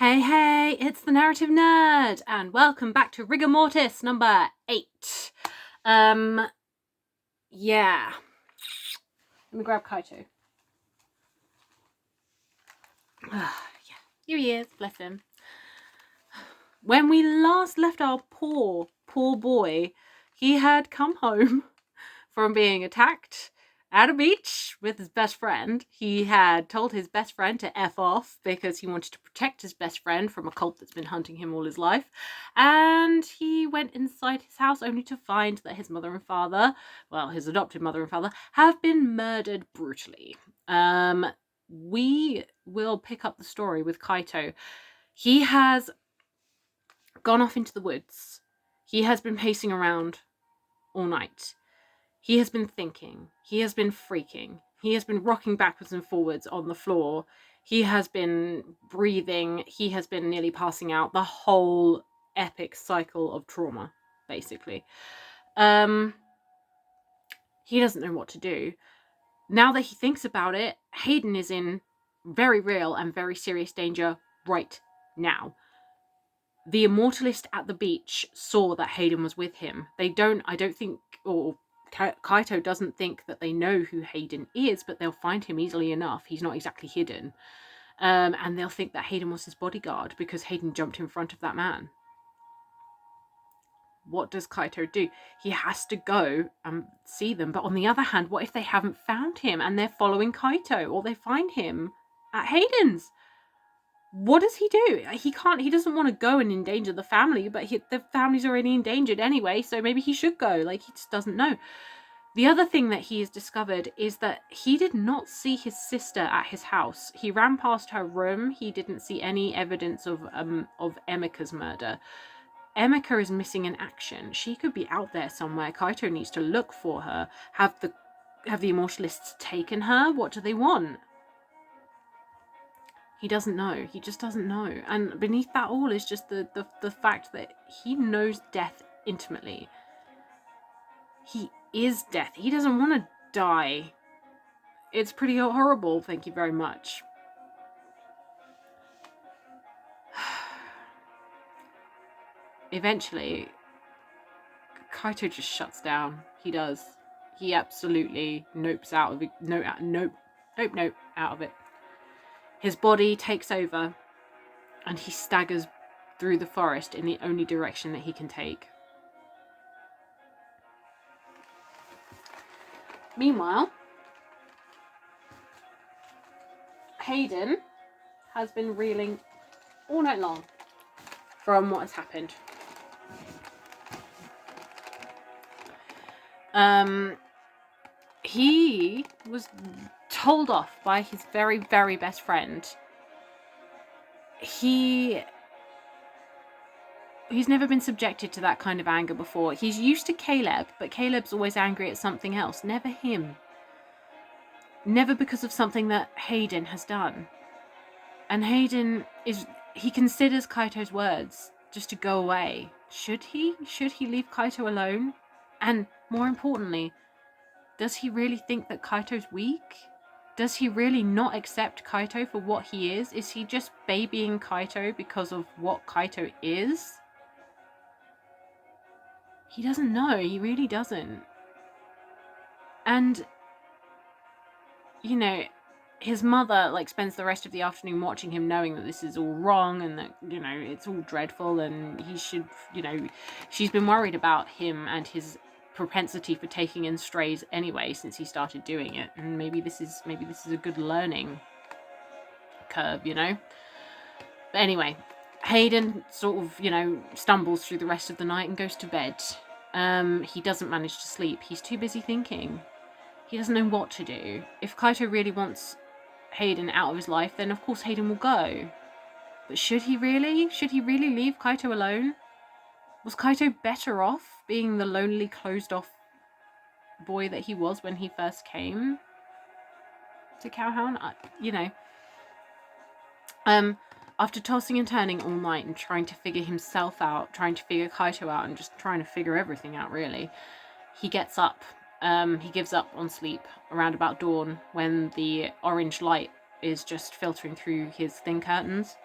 Hey, hey, it's the Narrative Nerd, and welcome back to Rigor Mortis number 8. Yeah. Let me grab Kaito. Yeah, here he is, bless him. When we last left our poor boy, he had come home from being attacked at a beach with his best friend. He had told his best friend to F off because he wanted to protect his best friend from a cult that's been hunting him all his life. And he went inside his house only to find that his mother and father, well, his adopted mother and father, have been murdered brutally. We will pick up the story with Kaito. He has gone off into the woods. He has been pacing around all night. He has been thinking. He has been freaking. He has been rocking backwards and forwards on the floor. He has been breathing. He has been nearly passing out. The whole epic cycle of trauma, basically. He doesn't know what to do. Now that he thinks about it, Hayden is in very real and very serious danger right now. The Immortalist at the beach saw that Hayden was with him. I don't think, or Kaito doesn't think that they know who Hayden is, but they'll find him easily enough. He's not exactly hidden. And they'll think that Hayden was his bodyguard because Hayden jumped in front of that man. What does Kaito do? He has to go and see them. But on the other hand, what if they haven't found him and they're following Kaito, or they find him at Hayden's? What does he do? He doesn't want to go and endanger the family, but the family's already endangered anyway, so maybe he should go. He just doesn't know. The other thing that he has discovered is that he did not see his sister at his house. He ran past her room. He didn't see any evidence of Emika's murder. Emika is missing in action. She could be out there somewhere. Kaito needs to look for her. Have the Immortalists taken her? What do they want? He doesn't know. He just doesn't know. And beneath that all is just the fact that he knows death intimately. He is death. He doesn't want to die. It's pretty horrible, thank you very much. Eventually, Kaito just shuts down. He does. He absolutely nopes out of it. Nope out of it. His body takes over, and he staggers through the forest in the only direction that he can take. Meanwhile, Hayden has been reeling all night long from what has happened. He was told off by his very, very best friend. He's never been subjected to that kind of anger before. He's used to Caleb, but Caleb's always angry at something else, never him. Never because of something that Hayden has done. And Hayden he considers Kaito's words just to go away. Should he? Should he leave Kaito alone? And more importantly, does he really think that Kaito's weak? Does he really not accept Kaito for what he is? Is he just babying Kaito because of what Kaito is? He doesn't know. He really doesn't. And, his mother, spends the rest of the afternoon watching him, knowing that this is all wrong and that, it's all dreadful and he should, she's been worried about him and his propensity for taking in strays anyway since he started doing it, and maybe this is a good learning curve, But anyway, Hayden sort of, stumbles through the rest of the night and goes to bed. He doesn't manage to sleep. He's too busy thinking. He doesn't know what to do. If Kaito really wants Hayden out of his life, then of course Hayden will go. But should he really? Should he really leave Kaito alone? Was Kaito better off being the lonely, closed-off boy that he was when he first came to Cowhound? After tossing and turning all night and trying to figure himself out, trying to figure Kaito out, and just trying to figure everything out, really, he gets up. He gives up on sleep around about dawn when the orange light is just filtering through his thin curtains.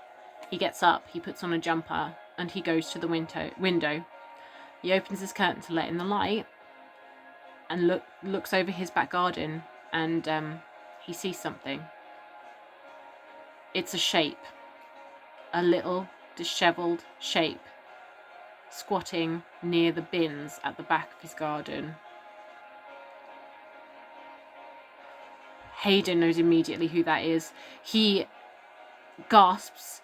He gets up, he puts on a jumper, and he goes to the window. He opens his curtain to let in the light and looks over his back garden, and he sees something. It's a shape. A little dishevelled shape squatting near the bins at the back of his garden. Hayden knows immediately who that is. He gasps,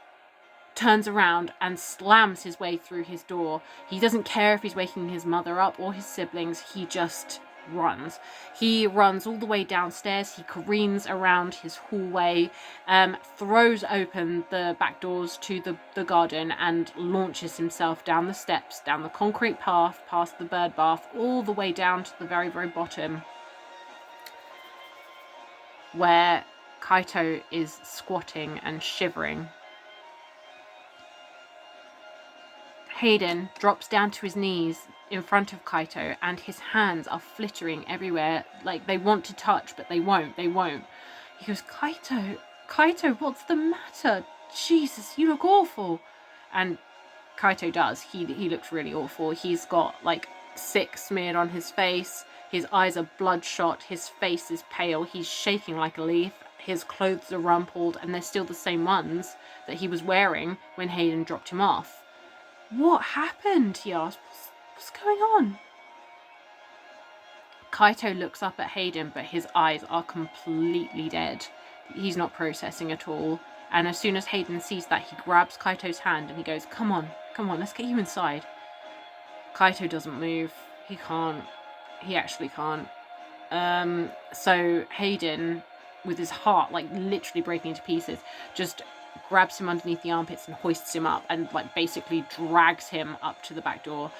turns around and slams his way through his door. He doesn't care if he's waking his mother up or his siblings. He just runs. He runs all the way downstairs. He careens around his hallway, throws open the back doors to the garden and launches himself down the steps, down the concrete path, past the bird bath, all the way down to the very, very bottom, where Kaito is squatting and shivering. Hayden drops down to his knees in front of Kaito, and his hands are flittering everywhere, like they want to touch, but they won't. He goes, Kaito, what's the matter? Jesus, you look awful. And Kaito does. He looks really awful. He's got like sick smeared on his face. His eyes are bloodshot. His face is pale. He's shaking like a leaf. His clothes are rumpled, and they're still the same ones that he was wearing when Hayden dropped him off. What happened? He asked. What's going on? Kaito looks up at Hayden, but his eyes are completely dead. He's not processing at all. And as soon as Hayden sees that, he grabs Kaito's hand and he goes, come on, let's get you inside. Kaito doesn't move. He can't. He actually can't. So Hayden, with his heart like literally breaking into pieces, just grabs him underneath the armpits and hoists him up and like basically drags him up to the back door.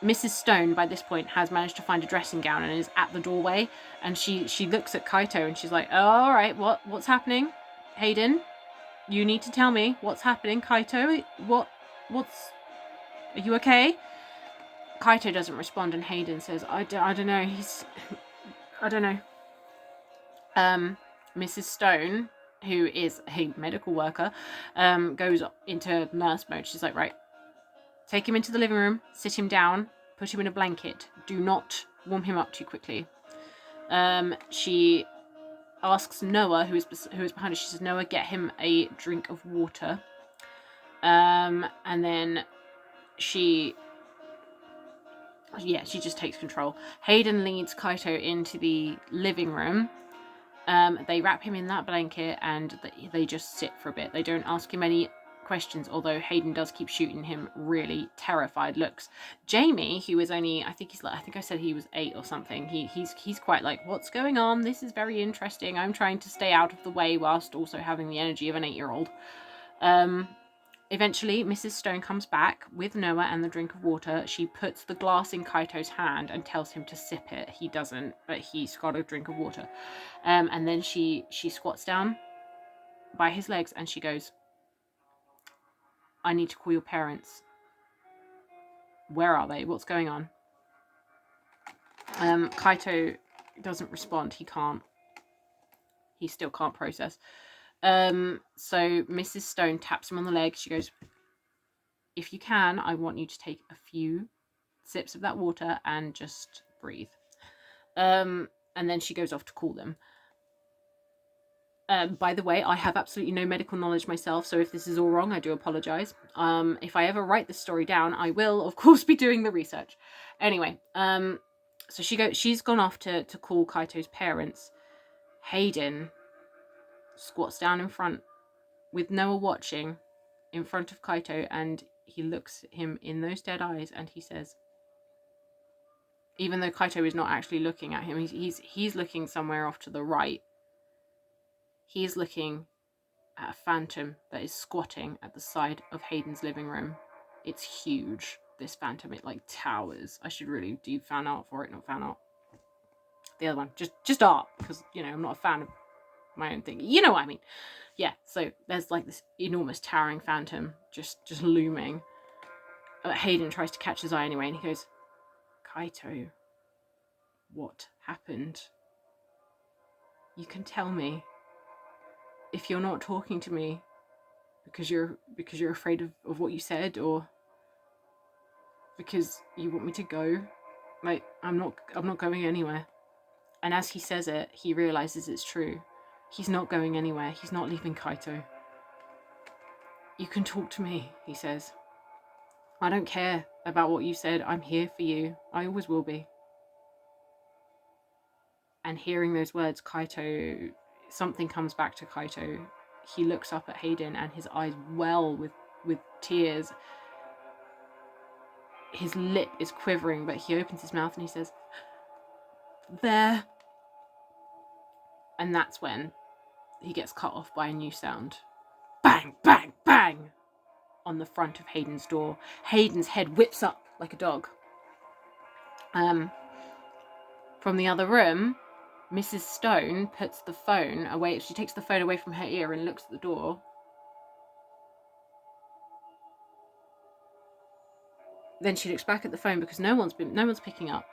Mrs. Stone by this point has managed to find a dressing gown and is at the doorway, and she looks at Kaito and she's like, oh, all right, what's happening? Hayden, you need to tell me what's happening. Kaito, what's are you okay? Kaito doesn't respond, and Hayden says, I don't know, I don't know. Mrs. Stone, who is a medical worker, goes into nurse mode. She's like, right, take him into the living room, sit him down, put him in a blanket. Do not warm him up too quickly. She asks Noah, who is behind her, she says, Noah, get him a drink of water. And then she just takes control. Hayden leads Kaito into the living room. They wrap him in that blanket and they just sit for a bit. They don't ask him any questions, although Hayden does keep shooting him really terrified looks. Jamie, who is only, I think I said he was 8 or something, he's quite like, what's going on? This is very interesting. I'm trying to stay out of the way whilst also having the energy of an 8-year-old. Eventually, Mrs. Stone comes back with Noah and the drink of water. She puts the glass in Kaito's hand and tells him to sip it. He doesn't, but he's got a drink of water. And then she squats down by his legs and she goes, I need to call your parents. Where are they? What's going on? Kaito doesn't respond. He can't. He still can't process. So Mrs. Stone taps him on the leg. She goes, if you can, I want you to take a few sips of that water and just breathe. And then she goes off to call them. By the way, I have absolutely no medical knowledge myself, so if this is all wrong, I do apologise. If I ever write this story down, I will, of course, be doing the research. Anyway, so she's gone off to call Kaito's parents. Hayden squats down in front with Noah watching in front of Kaito, and he looks at him in those dead eyes and he says, even though Kaito is not actually looking at him, he's looking somewhere off to the right. He's looking at a phantom that is squatting at the side of Hayden's living room. It's huge, this phantom. It like towers. I should really do fan art for it, not fan art. The other one, just art, because, you know, I'm not a fan of my own thing. You know what I mean? Yeah, so there's like this enormous towering phantom just looming. Hayden tries to catch his eye anyway, and he goes, Kaito, what happened? You can tell me. If you're not talking to me, because you're afraid of what you said, or because you want me to go? Like, I'm not going anywhere. And as he says it, he realizes it's true. He's not going anywhere. He's not leaving Kaito. You can talk to me, he says. I don't care about what you said. I'm here for you. I always will be. And hearing those words, Kaito, something comes back to Kaito. He looks up at Hayden and his eyes well with tears. His lip is quivering, but he opens his mouth and he says, there. And that's when he gets cut off by a new sound. Bang, bang, bang! On the front of Hayden's door. Hayden's head whips up like a dog. From the other room, Mrs. Stone puts the phone away. She takes the phone away from her ear and looks at the door. Then she looks back at the phone because no one's picking up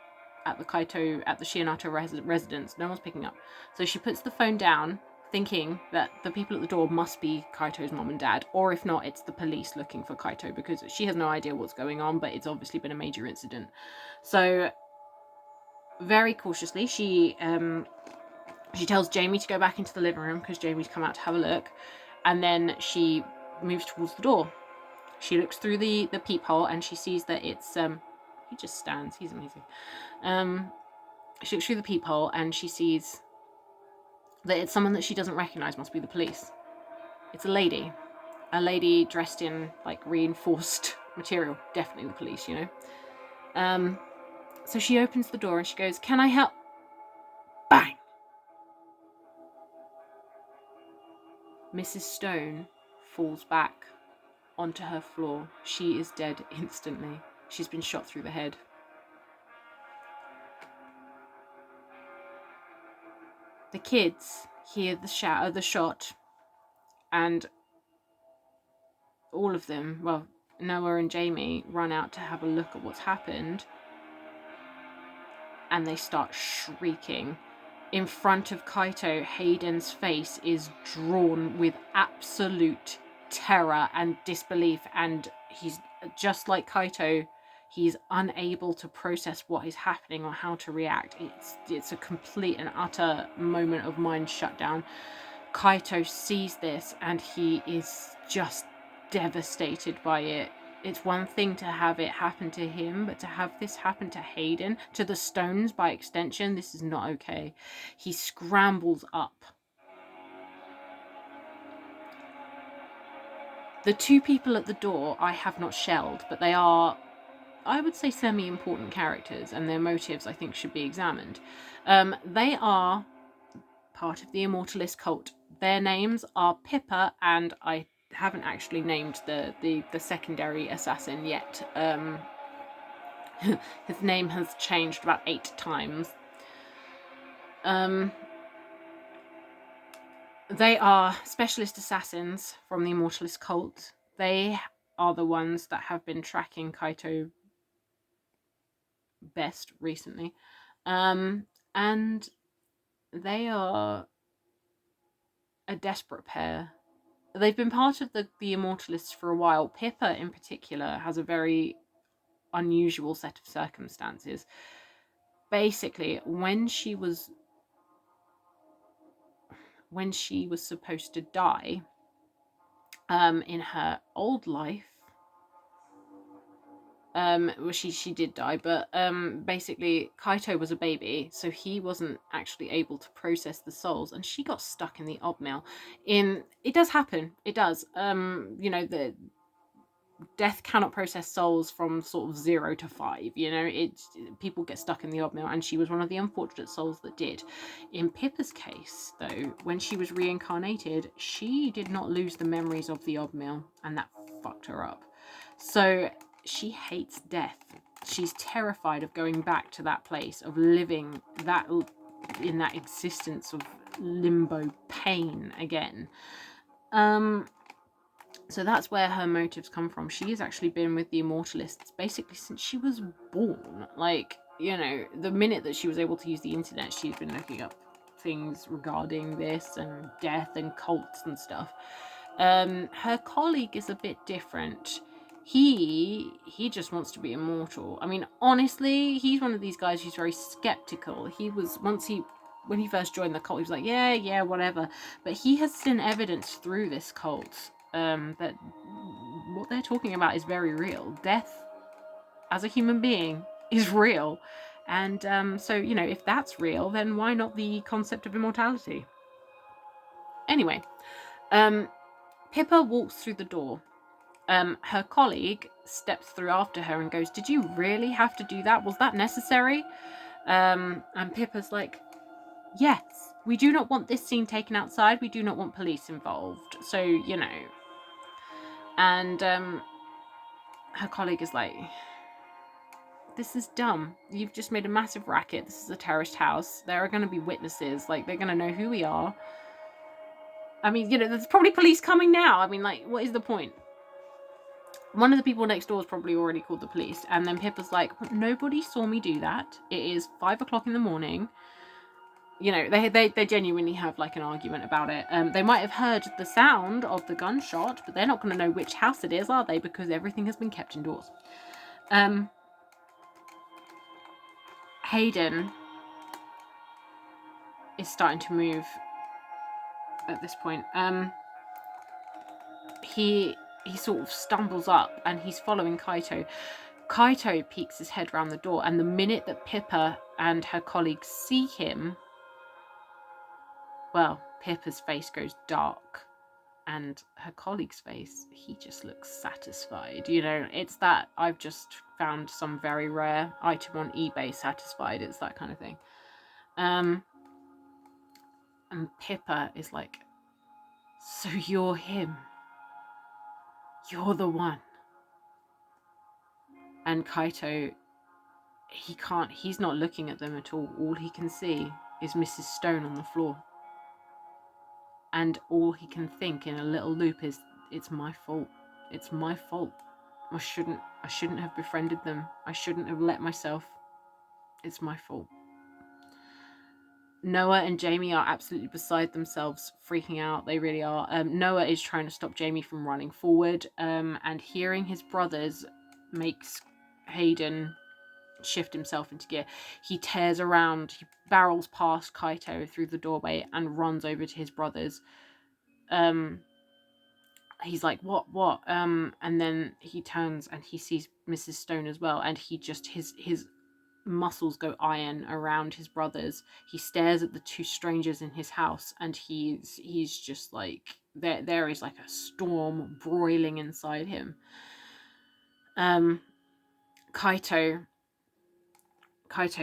at the Shianato residence. No one's picking up. So she puts the phone down, thinking that the people at the door must be Kaito's mom and dad, or if not, it's the police looking for Kaito, because she has no idea what's going on, but it's obviously been a major incident. So very cautiously, she tells Jamie to go back into the living room because Jamie's come out to have a look, and then she moves towards the door. She looks through the peephole and she sees that it's he just stands. He's amazing. She looks through the peephole and she sees that it's someone that she doesn't recognize. Must be the police. It's a lady dressed in like reinforced material. Definitely the police, you know. So she opens the door and she goes, "Can I help?" Bang! Mrs. Stone falls back onto her floor. She is dead instantly. She's been shot through the head. The kids hear the shot, and all of them, well, Noah and Jamie, run out to have a look at what's happened, and they start shrieking. In front of Kaito, Hayden's face is drawn with absolute terror and disbelief, and he's just like Kaito. He's unable to process what is happening or how to react. It's a complete and utter moment of mind shutdown. Kaito sees this and he is just devastated by it. It's one thing to have it happen to him, but to have this happen to Hayden, to the Stones by extension, this is not okay. He scrambles up. The two people at the door I have not shelled, but they are, I would say, semi-important characters, and their motives, I think, should be examined. They are part of the Immortalist cult. Their names are Pippa, and I haven't actually named the secondary assassin yet. His name has changed about 8 times. They are specialist assassins from the Immortalist cult. They are the ones that have been tracking Kaito best recently. And they are a desperate pair. They've been part of the Immortalists for a while. Pippa, in particular, has a very unusual set of circumstances. Basically, when she was supposed to die, in her old life, well, she did die, but basically Kaito was a baby, so he wasn't actually able to process the souls, and she got stuck in the ob mill. It does happen. It does. You know, the death cannot process souls from sort of 0 to 5. You know, people get stuck in the ob mill, and she was one of the unfortunate souls that did. In Pippa's case, though, when she was reincarnated, she did not lose the memories of the ob mill, and that fucked her up. So she hates death. She's terrified of going back to that place, of living in that existence of limbo pain again. So that's where her motives come from. She has actually been with the Immortalists basically since she was born. Like, you know, the minute that she was able to use the internet, she's been looking up things regarding this and death and cults and stuff. Her colleague is a bit different. He just wants to be immortal. I mean, honestly, he's one of these guys who's very skeptical. When he first joined the cult, he was like, yeah, whatever. But he has seen evidence through this cult that what they're talking about is very real. Death as a human being is real. And so, if that's real, then why not the concept of immortality? Anyway, Pippa walks through the door. Her colleague steps through after her and goes, "Did you really have to do that? Was that necessary?" And Pippa's like, "Yes, we do not want this scene taken outside. We do not want police involved." So, And her colleague is like, "This is dumb. You've just made a massive racket. This is a terrorist house. There are going to be witnesses. Like, they're going to know who we are. I mean, there's probably police coming now. I mean, like, what is the point?" One of the people next door has probably already called the police. And then Pippa's like, "Nobody saw me do that. It is 5 o'clock in the morning." They genuinely have like an argument about it. They might have heard the sound of the gunshot, but they're not going to know which house it is, are they? Because everything has been kept indoors. Hayden is starting to move at this point. He sort of stumbles up and he's following Kaito. Kaito peeks his head round the door, and the minute that Pippa and her colleagues see him, well, Pippa's face goes dark, and her colleague's face, he just looks satisfied. It's that I've just found some very rare item on eBay satisfied. It's that kind of thing. And Pippa is like, "So you're him. You're the one." And Kaito, he's not looking at them at all. All he can see is Mrs. Stone on the floor. And all he can think in a little loop is, "It's my fault. It's my fault. I shouldn't have befriended them. I shouldn't have let myself. It's my fault." Noah and Jamie are absolutely beside themselves, freaking out. They really are. Noah is trying to stop Jamie from running forward, and hearing his brothers makes Hayden shift himself into gear. He tears around, he barrels past Kaito through the doorway and runs over to his brothers. He's like, what? And then he turns and he sees Mrs. Stone as well, and he just his muscles go iron around his brothers. He stares at the two strangers in his house, and he's just like, there is like a storm broiling inside him. Kaito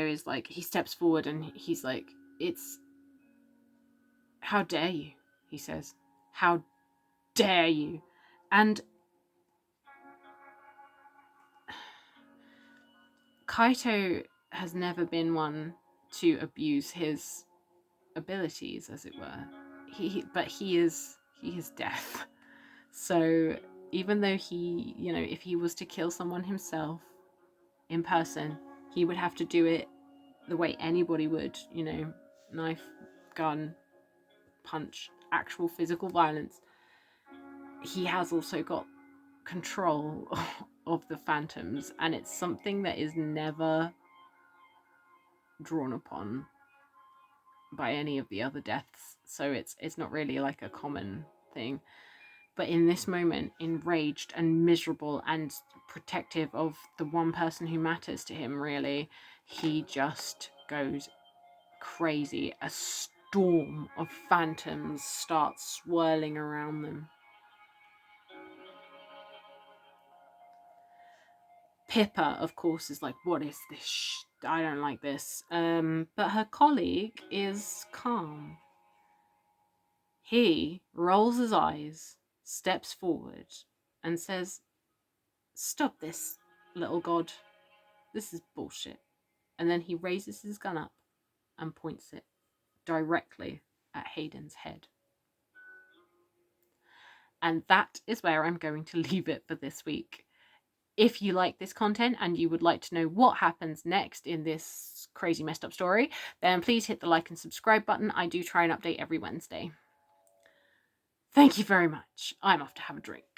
is like, he steps forward and he's like, "How dare you?" he says. "How dare you?" And Kaito has never been one to abuse his abilities, as it were. But he is death. So even though he, if he was to kill someone himself in person, he would have to do it the way anybody would, knife, gun, punch, actual physical violence. He has also got control of the phantoms, and it's something that is never drawn upon by any of the other deaths, so it's not really like a common thing. But in this moment, enraged and miserable and protective of the one person who matters to him, really, he just goes crazy. A storm of phantoms starts swirling around them. Pippa, of course, is like, "What is this? I don't like this." But her colleague is calm. He rolls his eyes, steps forward, and says, "Stop this, little god. This is bullshit." And then he raises his gun up and points it directly at Hayden's head. And that is where I'm going to leave it for this week. If you like this content and you would like to know what happens next in this crazy messed up story, then please hit the like and subscribe button. I do try and update every Wednesday. Thank you very much. I'm off to have a drink.